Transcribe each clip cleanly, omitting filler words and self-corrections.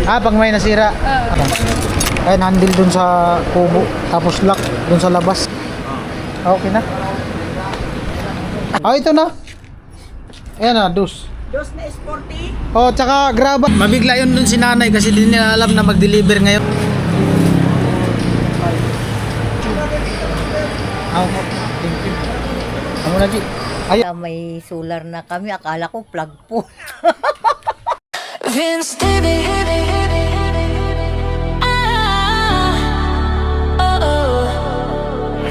Pag may nasira. Ay, handle dun sa kubo. Tapos lock dun sa labas. Okay na. Ito na. Ayan na, dos. Dos na sporty. Tsaka graba. Mabigla yun dun si nanay kasi di nila alam na mag-deliver ngayon. Amo na, G. Ay, May solar na kami, akala ko plug po. Vince David.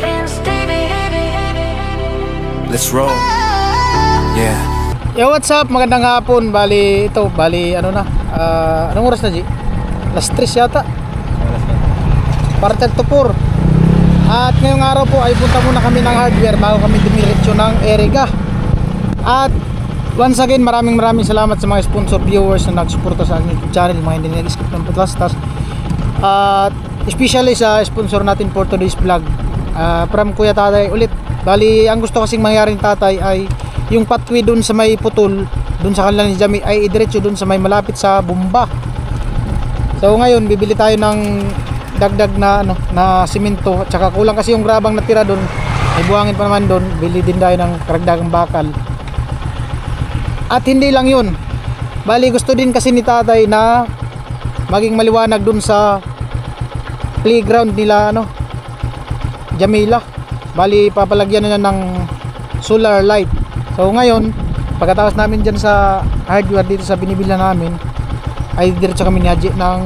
Vince David. Let's roll. Yeah. yo, what's up? Magandang hapon. Bali, ano na? Anong oras na, G? Last 3 yata. Parte to 4. At ngayong araw po ay punta muna kami ng hardware bago kami dumiretso ng Erega. At once again, maraming salamat sa mga sponsor viewers na nagsuporta sa aking YouTube channel, mga hindi nag-skip ng Patlastas. At especially sa sponsor natin for today's vlog, from Kuya Tatay ulit. Bali, ang gusto kasing mangyari ng tatay ay yung pathway dun sa may putol, dun sa kanila ni Jami, ay idiretso dun sa may malapit sa Bumba. So ngayon, bibili tayo ng dagdag na na simento, at saka kulang kasi yung grabang natira dun, ay buhangin pa naman dun. Bili din tayo ng karagdagang bakal. At hindi lang yun, bali gusto din kasi ni tatay na maging maliwanag dun sa playground nila Jamila. Bali papalagyan na ng solar light. So ngayon, pagkatapos namin dyan sa hardware dito sa binibila namin, ay diretso kami ni Haji ng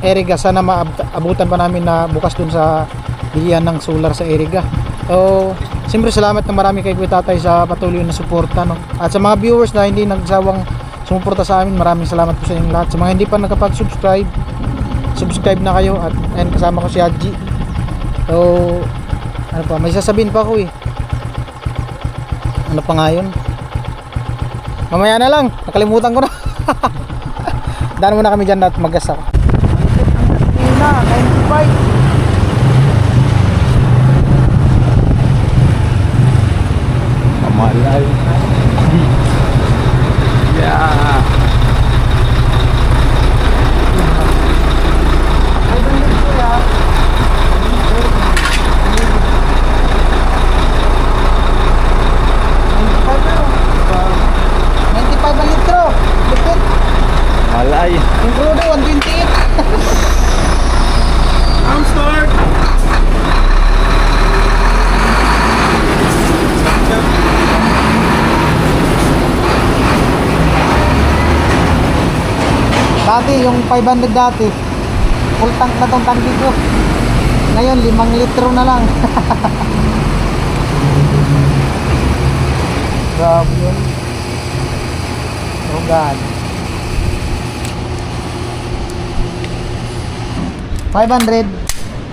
Erega. Sana maabutan pa namin na bukas dun sa bilihan ng solar sa Erega. So siyempre salamat na marami kay Kuya Tatay sa patuloy na suporta, at sa mga viewers na hindi nagsawang sumuporta sa amin, maraming salamat po sa inyong lahat. Sa mga hindi pa nakapag-subscribe, subscribe na kayo. At ayun, kasama ko si Haji. So ano pa, may sasabihin pa ako ano pa nga yun, mamaya na lang, nakalimutan ko na. Daan muna kami dyan at mag-gas ako. Na 95. Kamalay. Yeah. Malay. Yung crudo 128. I'm start. Dati yung 500 dati, full tank na tong tangki ko. Ngayon 5 litro na lang. Grabe yun. Oh God. 500.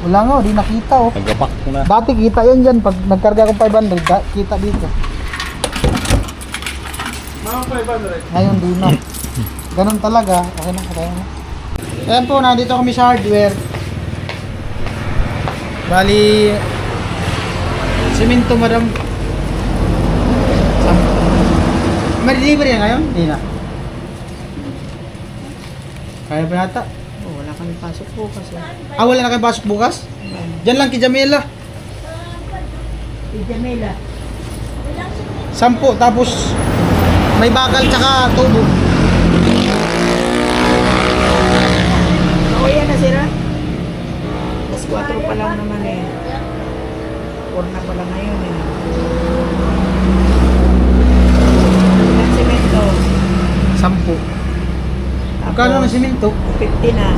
Wala nga, di nakita Nagapak ko na. Dati kita yun dyan. Pag nagkarga akong 500, kita dito. Mga 500? Ngayon di na. Ganun talaga. Okay na, okay na. Ayan po, nandito kami sa hardware. Bali, simento madam. May delivery yan ngayon? Di na. Kaya ba nata? Wala kami pasok po kasi. Wala na kayo pasok bukas? Diyan lang kay Jamila. Si Jamila. 10, tapos may bakal tsaka tubo. Yan na sira. Tapos 4 pa lang naman 4 na pala ngayon Ang semento. 10. Magkano ng simento? 50 na.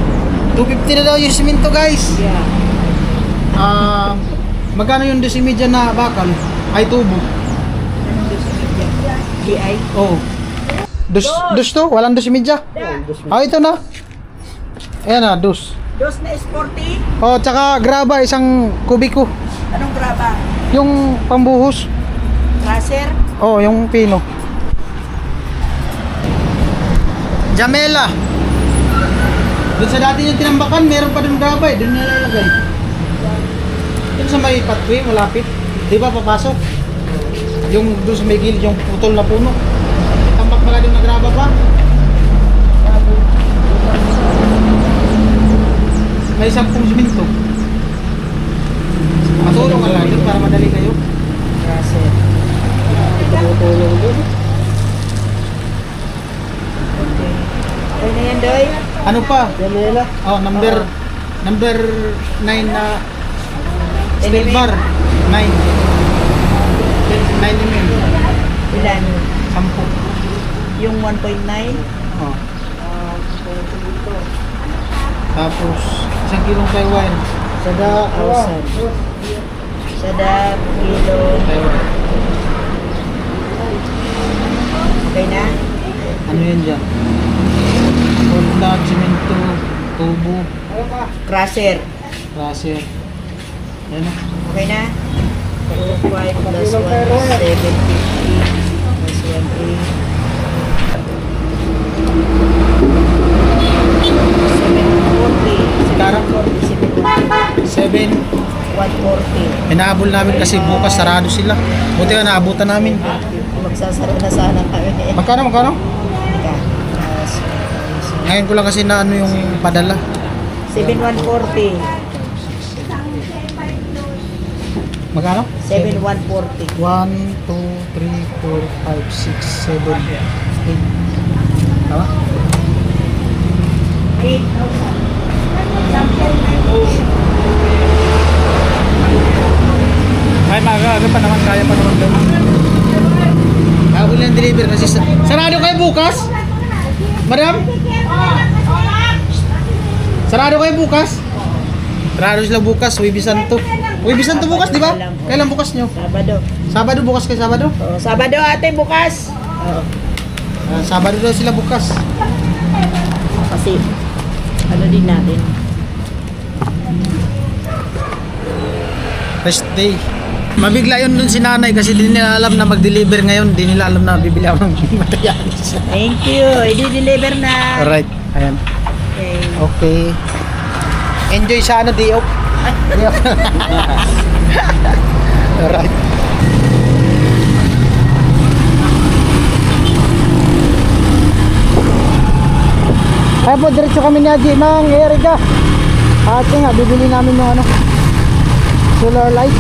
250 na daw yung simento, guys. Yeah. Magkano yung desimedya na bakal? Ay, tubo. Anong gusto niya? DI? Oo. Dus to? Walang desimedya? Ito na. Ayan na, dus. Dos na sporty. Tsaka graba, isang kubiko. Anong graba? Yung pambuhos. Tracer? Yung pino. Jamela. Doon sa dati yung tinambakan, meron pa doon graba doon nilalagay. Doon sa may pathway, malapit. Di ba papasok? Yung doon sa may gilid, yung putol na puno. Tambak pala doon na graba pa. Okay na yan, Doy? Ano pa? Oh, number 9 na steel bar. 9. 9 mm. Ilan? 10. Yung 1.9? Oh. Tapos, 1 kilong Taiwan. Sada, 1,000. Sada, kilo. Taiwan. Okay na? Ano yan dyan? Portland, cemento, tubo, Crusher. crusher. Yan o. Okay na? 2.5 plus 1, 750 plus 1, 8. 740. Karang 7. 140. Inaabol namin kasi bukas sarado sila. Buti nga naabutan namin. Magsasara na sana kami. Magkano? Teka. Ngayon ko lang kasi na ano yung padala. 7,140. Magkano? 7,140. 1, 2, 3, 4, 5, 6, 7, 8. Tama? 8,000. Ay, maaga pa naman. Kaya pa naman daw. Habol yung deliver kasi sarado kayo bukas? Madam? Sarado kayo bukas? Sarado sila bukas. Wibisan to bukas, di ba? Kailan bukas nyo? Sabado. Sabado bukas kayo, Sabado? Oh, Sabado ate bukas. Oo. Sabado daw sila bukas. Kasi ano din natin. Rest day. Mabigla yun dun si nanay kasi di nila alam na mag-deliver ngayon. Di nila alam na bibili ako ng materialis. Thank you. I-deliver na. Alright, ayan. Okay. Okay. Enjoy sa ano, day off. Alright. Kaya po, diretso kami ni Aji ng Erika. At yun nga, bibili namin yung ano, solar light.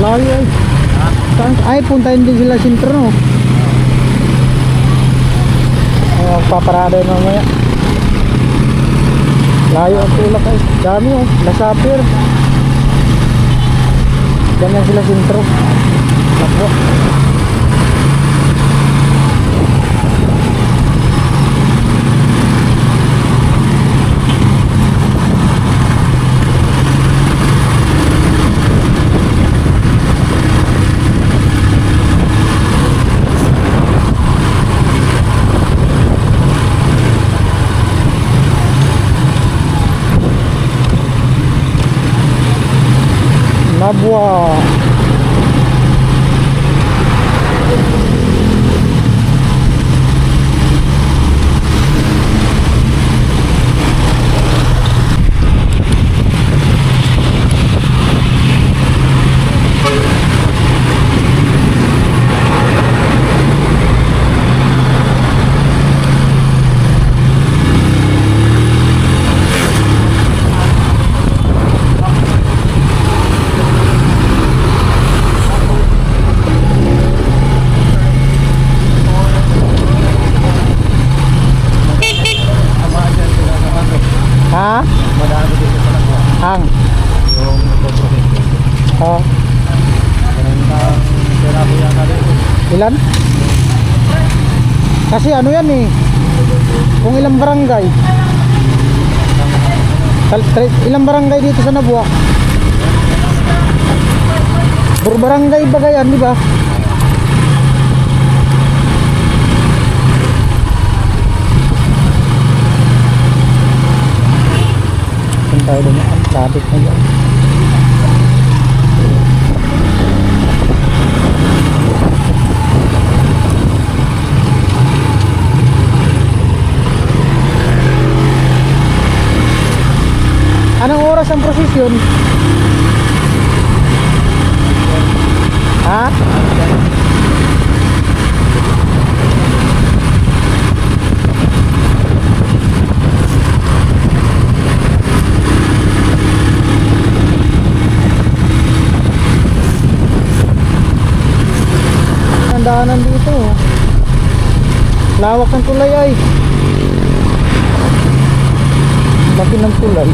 Layo ay. Ay, puntahin din sila sintro, no? Ay, paparada yun mamaya. Layo ang tulak ay. Dami oh, lasapir. Ganyan sila sintro. Lapo. Nabwa. Ha? Ilan? Kasi ano yan eh. Kung ilang barangay. Ilang barangay dito sa Nabua? Barangay ba yan, di ba? Saan tayo dumaan? Traffic na yan. Anong oras ang prosesyon? Ha? Ang daanan dito. Lawak ng tulay ay. Laki ng tulay.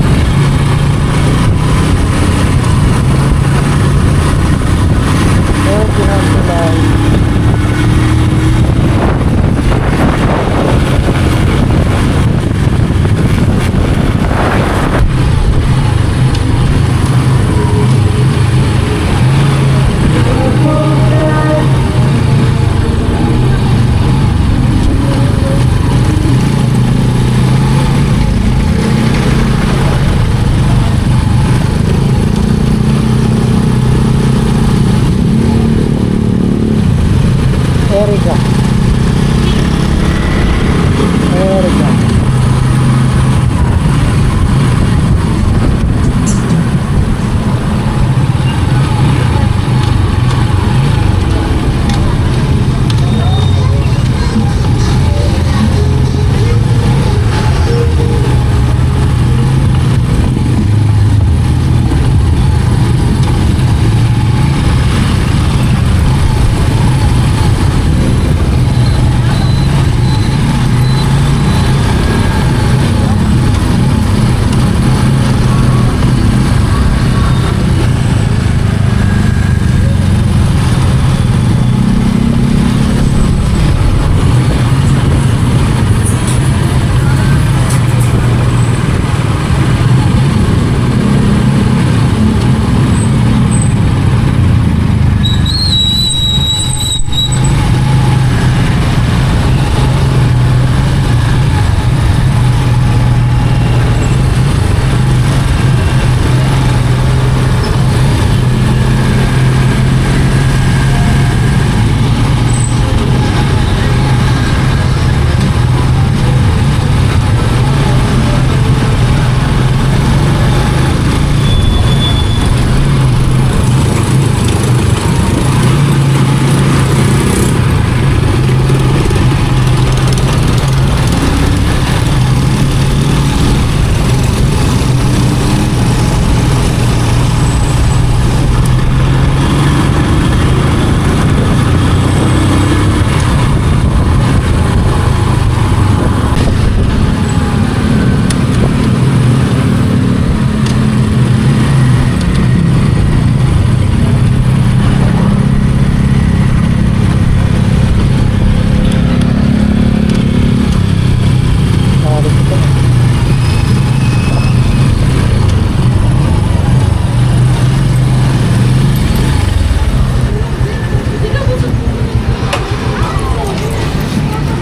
Erika.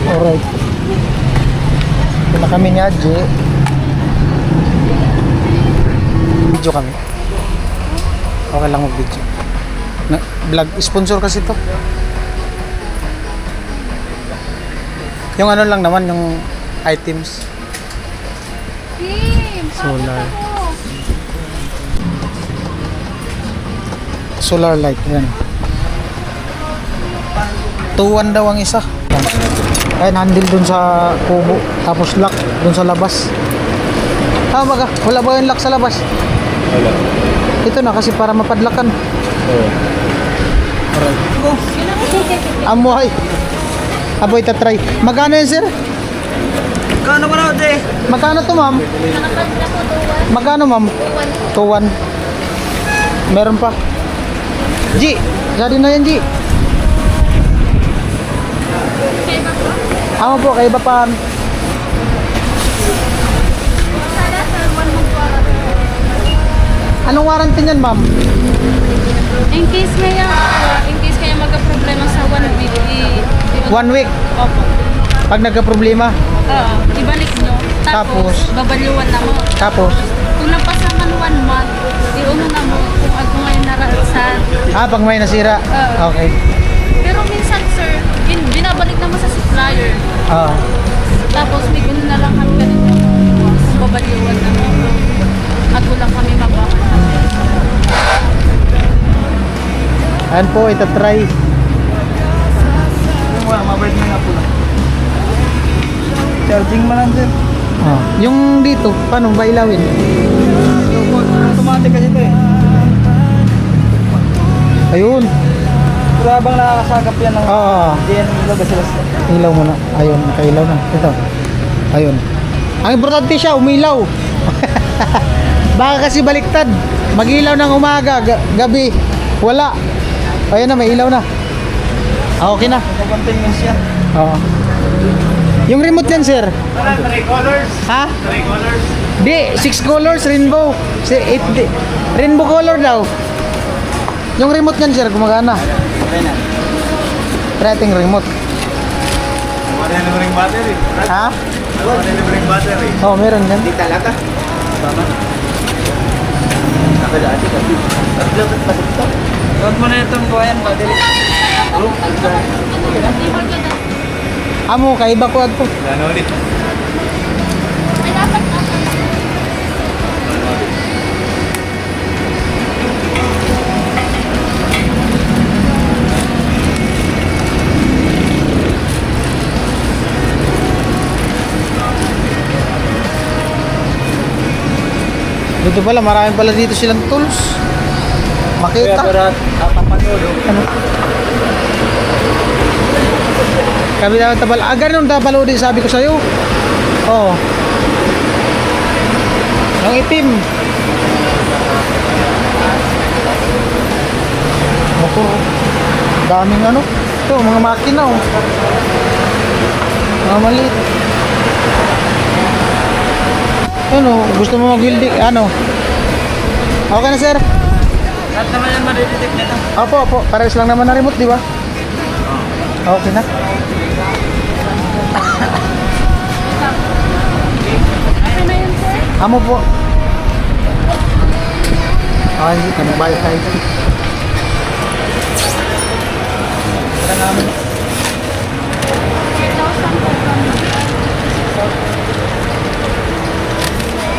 Alright. Ito na kami ni Adje. Video kami. Okay lang mag-video. Vlog. Sponsor kasi to. Yung ano lang naman, yung items. Solar light. Yan. 2-1 daw ang isa. Ay, handle dun sa kubo. Tapos lock dun sa labas. Tama ka? Wala ba yung lock sa labas? Wala. Ito na kasi para mapadlakan. Oo. Alright. Amoy. Aboy, tatry. Magkano yan, sir? Kano ba na, Ode? Magkano to, ma'am? Magkano, ma'am? 2-1. Meron pa. G, jadi na yan, G. Ako po, kay Bapan. Anong warranty niyan, ma'am? In case kaya magka-problema sa 1 week, 1 week. opo. Pag nagka-problema. Ibalik nyo. Tapos? Babaluan na mo. Tapos, Kung napasaman 1 month, iuno na mo kung ako ngayon naranasan. pag may nasira. Oo. Okay. Pero minsan, sir, binabalik naman sa supplier. Ah. Tapos may uno na lang kami ganito. Kung babaluan na mo. Ako lang kami magbaka. Ayan po, itatry. Charging mo lang din. Ah. Yung dito, paano ba ilawin? Automatic kasi ito eh. Ayun. Pero habang nakakasagap yan ng DN ilog sila. Ilaw muna. Ayun, nakailaw na. Ito. Ayun. Ang importante siya, umilaw. Baka kasi baliktad. Mag-ilaw ng umaga, gabi. Wala. Ayun na, may ilaw na. Ah, okay na. Continuous yan. Oo. Yung remote yan, sir. 3 colors. Ha? 3 colors. Di, 6 colors, rainbow. 8, rainbow color daw. Yung remote yan, sir, gumagana. Try natin yung remote. Wala na ring battery. Ha? Wala na ring battery. Oh, meron yan. Di talaga. Tama. Nakadaan ka. Dapat pa dito. Huwag mo na itong buhayan, battery. Amo, kaiba ko ato. Ano ulit? Dito pala, marami pala dito silang tools. Makita. Ano? Kami dapat tabal. Ganun tabalo din sabi ko sa'yo. Oh. Yung itim. Motor. Daming ano. Ito, mga makina oh. Mga maliit. Ano, gusto mo mag-welding? Ano? Okay na, sir? Lahat naman yan madidetect nito. Opo, opo. Pares lang naman na remote, di ba? Okay na. Okay na yun, sir? Amo po. Ay, nagbayad tayo.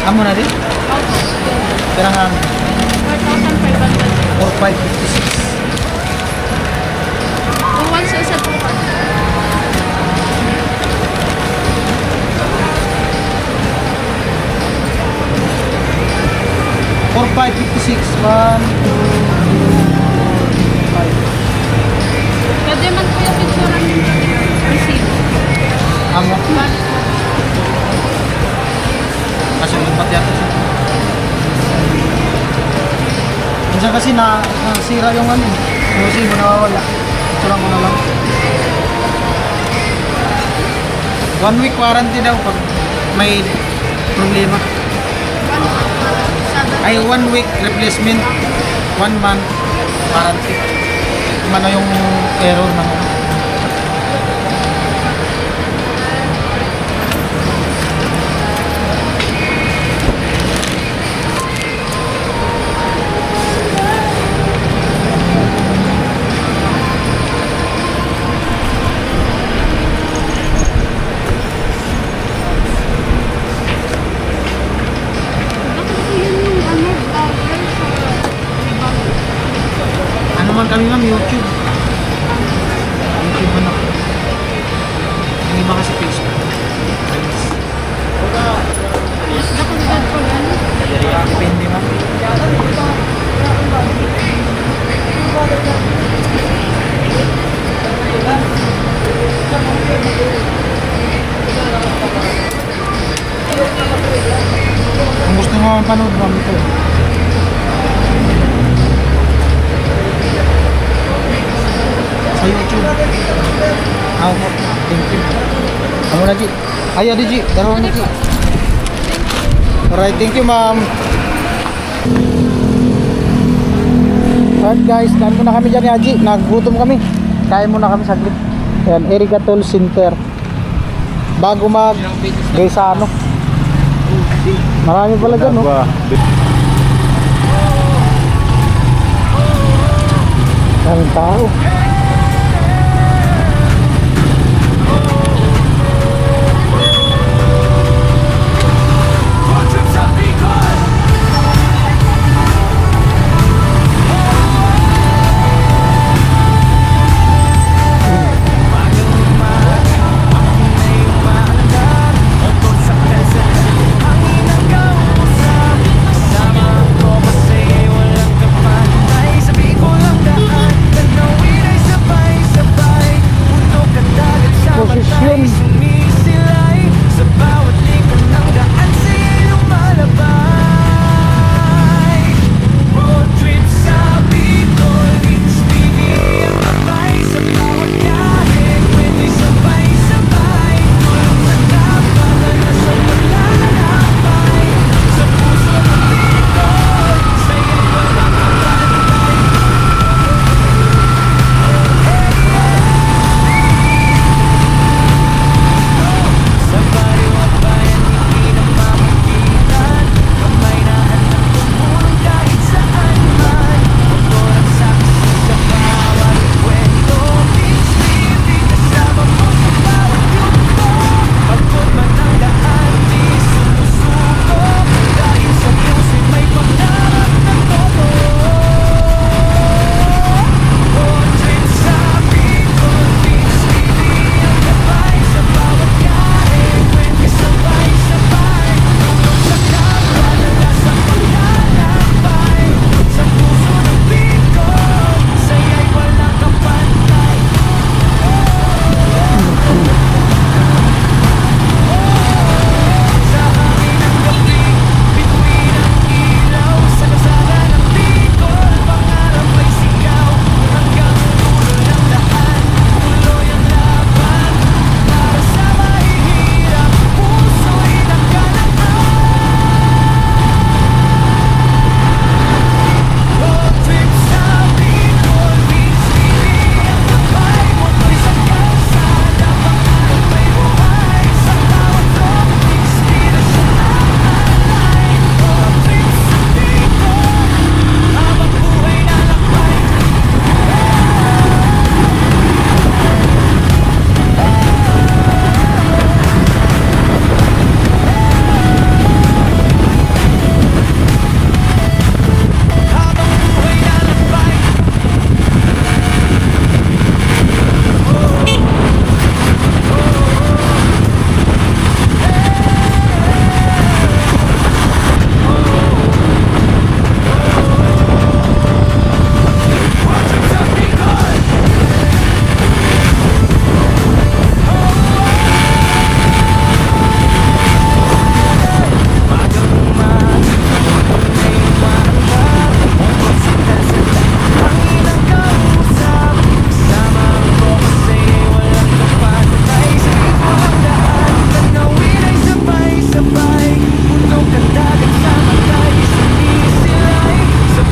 Amo na din? Kaya nga 4,500. 4,556. Kung once sa isa po pa. Four, 556. 1, 2, 5. Pwede man po yung picture ng receipt. Amo. Kasi magpat yata siya. Minsan kasi nasira yung ano. Yung sibo nawawala. Ito lang ko na lang. 1 week warranty daw pag may problema. Ay 1 week replacement. 1 month warranty. Kung ano yung error ng ano man kami ma'am, YouTube. YouTube man ako. Yung iba kasi Facebook. Depende ma'am. Kung gusto mo mapanood ma'am ito. mo na, G. Ay, adi, G. Darawa na, G. Alright, thank you, ma'am. Alright, guys. Daan muna kami dyan, Haji. Nagutom kami. Kain muna kami saglit. Ayan, Erigatol Center. Bago mag Gaisano. Marami pala dyan, no? Daming tao. Posisyon.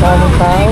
Daming tao.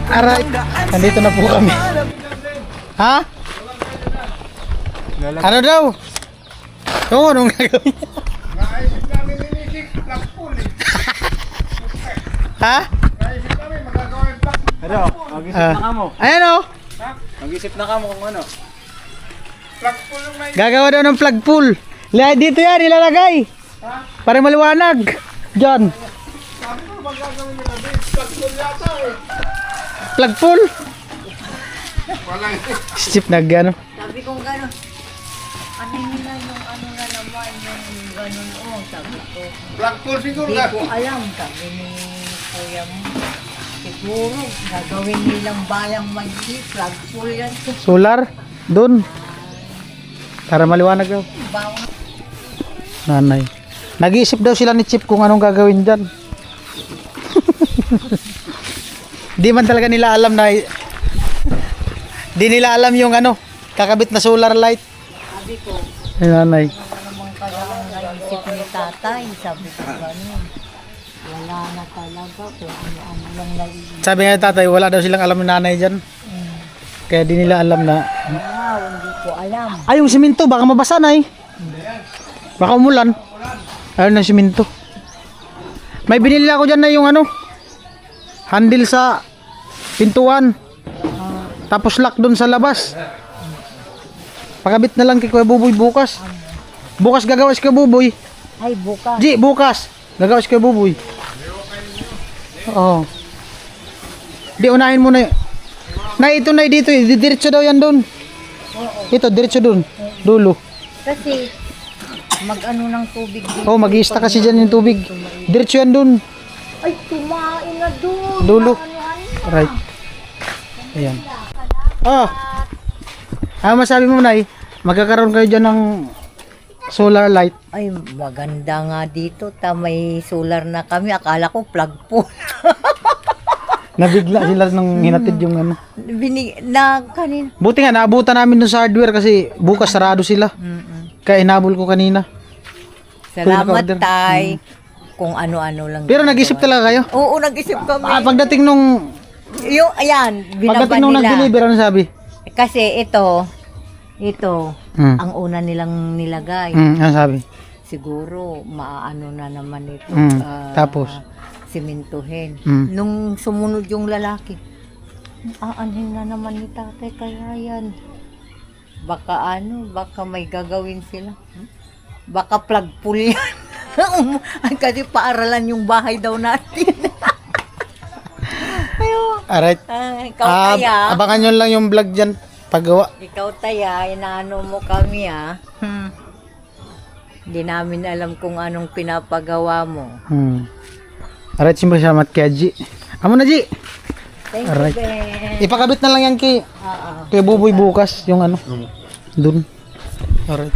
Alright, nandito na po kami. Ha? Ano daw? Oo, anong gagawin niya? Ha? Ano? Mag-isip na ka mo. Ayan o. Mag-isip na ka mo kung ano. Gagawa daw ng plug pull. Dito yan, ilalagay. Para maliwanag. Diyan. Plug pull. Chip nag ano. Sabi ko gano'n. Ano nila yung ano na naman yung gano'n sabi ko. Hindi ko alam, sabi ni kuya mo. Siguro, gagawin nilang bayang mag-i, plug pull yan. Solar. Doon. Para maliwanag daw. Bawang Nanay. Nag-iisip daw sila ni Chip kung anong gagawin dyan. Di man talaga nila alam na di nila alam yung ano, kakabit na solar light. sabi ko, Ay, nanay. namang kailangan naisip ni tatay, sabi ko gano'n. Wala na talaga kung ano lang naiisip. Sabi nga ni tatay, wala daw silang alam ng nanay dyan. Kaya di nila alam na. Wow, hindi ko alam. Ay, yung siminto, baka mabasa na eh. Baka umulan. Ayun ng siminto. May binili ako dyan na yung ano, handle sa pintuan. Tapos lock dun sa labas. Pakabit na lang kay Kuya Buboy bukas. Bukas gagawa si Kuya Buboy. Ay, bukas. Di, bukas. Gagawa si Kuya Buboy. Oo. Di, unahin mo na. Na ito na dito, diretso daw yan doon. Ito, diretso doon. Dulo. Kasi, mag-ano ng tubig dito. Oh, mag-iista kasi dyan yung tubig. Diretso yan doon. Ay, kumain na doon. Dulo. Right. Ayan. Oh. Ano masabi mo, Nay? Magkakaroon kayo dyan ng solar light. Ay, maganda nga dito. May solar na kami. Akala ko plug po. Nabigla sila nung hinatid yung ano. Kanina. Buti nga, naabutan namin dun sa hardware kasi bukas sarado sila. Kaya inabol ko kanina. Salamat, naka-order. tay. Kung ano-ano lang. Pero nag-isip talaga kayo. Oo, nag-isip kami. Pagdating nung Ayan, binaba pagdating nung nila. nag-deliver, ano sabi? Kasi ito, Mm. ang una nilang nilagay. Ano sabi? Siguro, maano na naman ito. Tapos? Simintuhin. Mm. Nung sumunod yung lalaki, aanhin na naman ni tatay, kaya yan. Baka may gagawin sila. Baka plug pull yan. Kasi paaralan yung bahay daw natin. Alright. Ikaw taya. Abangan nyo lang yung vlog dyan. Paggawa. Ikaw taya, inaano mo kami Hindi namin alam kung anong pinapagawa mo. Alright, simple salamat kay G. Amo na G. Thank Alright. you, Ben. Ipakabit na lang yan kay Oo. Buboy bukas yung ano. Dun. Alright.